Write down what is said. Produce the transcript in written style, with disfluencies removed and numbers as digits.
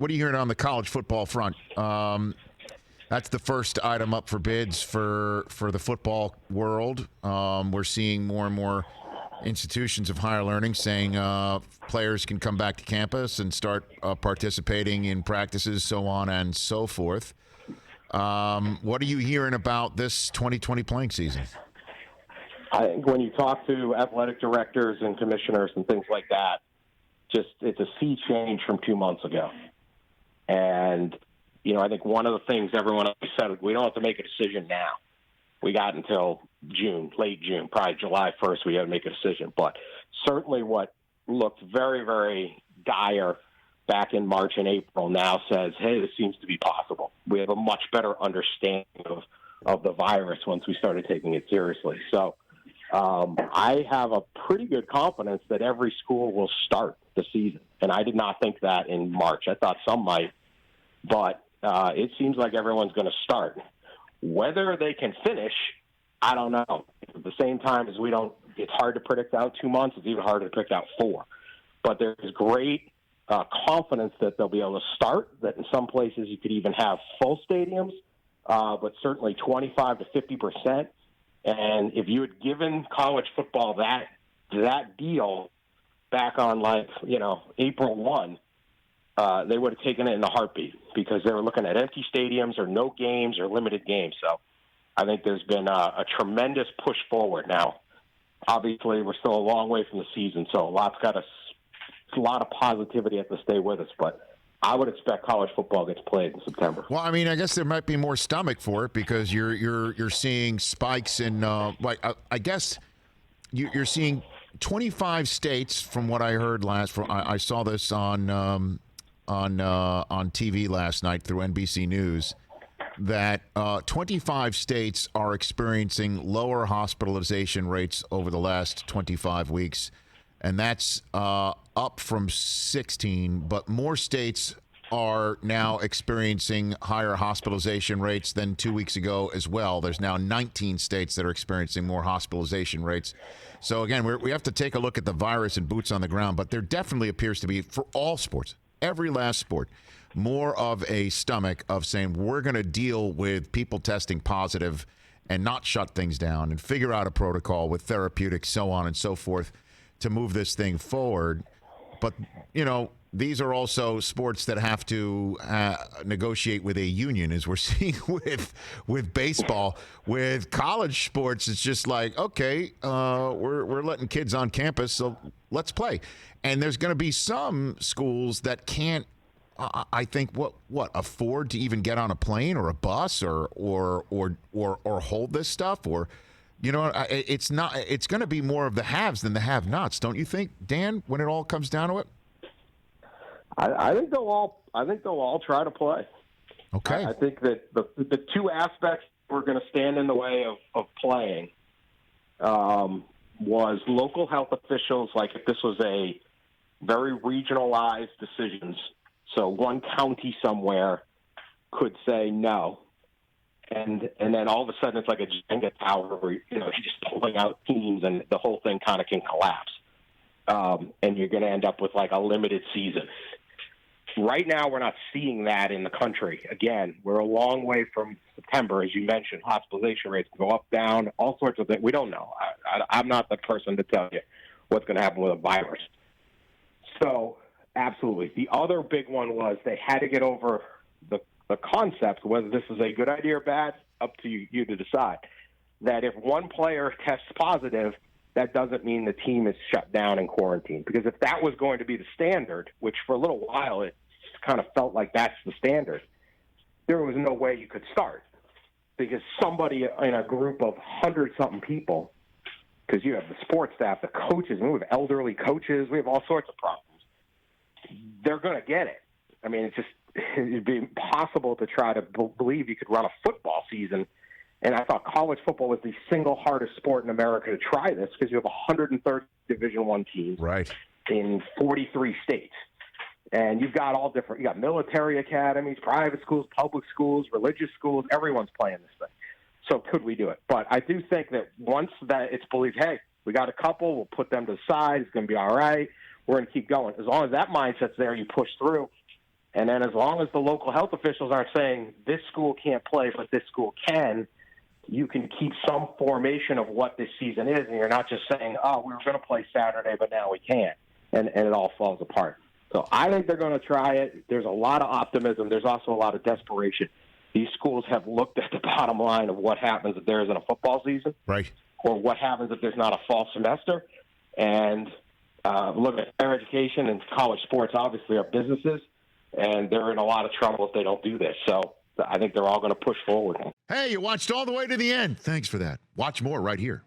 what are you hearing on the college football front? That's the first item up for bids for the football world. We're seeing more and more institutions of higher learning saying players can come back to campus and start participating in practices, so on and so forth. What are you hearing about this 2020 playing season? I think when you talk to athletic directors and commissioners and things like that, it's a sea change from 2 months ago. And, I think one of the things everyone said, we don't have to make a decision now. We got until June, late June, probably July 1st, we got to make a decision. But certainly what looked very, very dire back in March and April now says, hey, this seems to be possible. We have a much better understanding of the virus once we started taking it seriously. So I have a pretty good confidence that every school will start the season. And I did not think that in March. I thought some might, but it seems like everyone's going to start. Whether they can finish, I don't know. At the same time as it's hard to predict out 2 months. It's even harder to predict out 4. But there's great confidence that they'll be able to start, that in some places you could even have full stadiums, but certainly 25 to 50%. And if you had given college football that deal back on April 1, they would have taken it in a heartbeat because they were looking at empty stadiums or no games or limited games. So I think there's been a tremendous push forward now. Obviously, we're still a long way from the season, so a lot of positivity has to stay with us. But I would expect college football gets played in September. Well, I mean, I guess there might be more stomach for it because you're seeing spikes in I guess you're seeing 25 states from what I heard last. I saw this on TV last night through NBC News that 25 states are experiencing lower hospitalization rates over the last 25 weeks. And that's up from 16, but more states are now experiencing higher hospitalization rates than 2 weeks ago as well. There's now 19 states that are experiencing more hospitalization rates. So again, we have to take a look at the virus and boots on the ground, but there definitely appears to be, for all sports, every last sport, more of a stomach of saying we're going to deal with people testing positive and not shut things down and figure out a protocol with therapeutics, so on and so forth, to move this thing forward. But, these are also sports that have to negotiate with a union, as we're seeing with baseball. With college sports, it's just like, okay, we're letting kids on campus, so let's play. And there's going to be some schools that can't, I think, afford to even get on a plane or a bus or hold this stuff, or it's not. It's going to be more of the haves than the have-nots, don't you think, Dan? When it all comes down to it, I think they'll all try to play. Okay. I think that the two aspects were going to stand in the way of playing was local health officials. Like if this was a very regionalized decisions, so one county somewhere could say no. And then all of a sudden it's like a Jenga tower where you're just pulling out teams and the whole thing kind of can collapse. And you're going to end up with like a limited season. Right now we're not seeing that in the country. Again, we're a long way from September. As you mentioned, hospitalization rates go up, down, all sorts of things. We don't know. I'm not the person to tell you what's going to happen with a virus. So absolutely. The other big one was they had to get over the concept, whether this is a good idea or bad, up to you to decide, that if one player tests positive, that doesn't mean the team is shut down and quarantined. Because if that was going to be the standard, which for a little while it kind of felt like that's the standard, there was no way you could start. Because somebody in a group of 100-something people, because you have the sports staff, the coaches, we have elderly coaches, we have all sorts of problems, they're going to get it. I mean, it'd be impossible to try to believe you could run a football season. And I thought college football was the single hardest sport in America to try this because you have 130 Division I teams in 43 states. And you've got all different – you got military academies, private schools, public schools, religious schools. Everyone's playing this thing. So could we do it? But I do think that once that it's believed, hey, we got a couple, we'll put them to the side, it's going to be all right, we're going to keep going. As long as that mindset's there, you push through. And then as long as the local health officials aren't saying this school can't play, but this school can, you can keep some formation of what this season is, and you're not just saying, oh, we were going to play Saturday, but now we can't, and it all falls apart. So I think they're going to try it. There's a lot of optimism. There's also a lot of desperation. These schools have looked at the bottom line of what happens if there isn't a football season, right, or what happens if there's not a fall semester. And look at higher education and college sports, obviously, are businesses, and they're in a lot of trouble if they don't do this. So I think they're all going to push forward. Hey, you watched all the way to the end. Thanks for that. Watch more right here.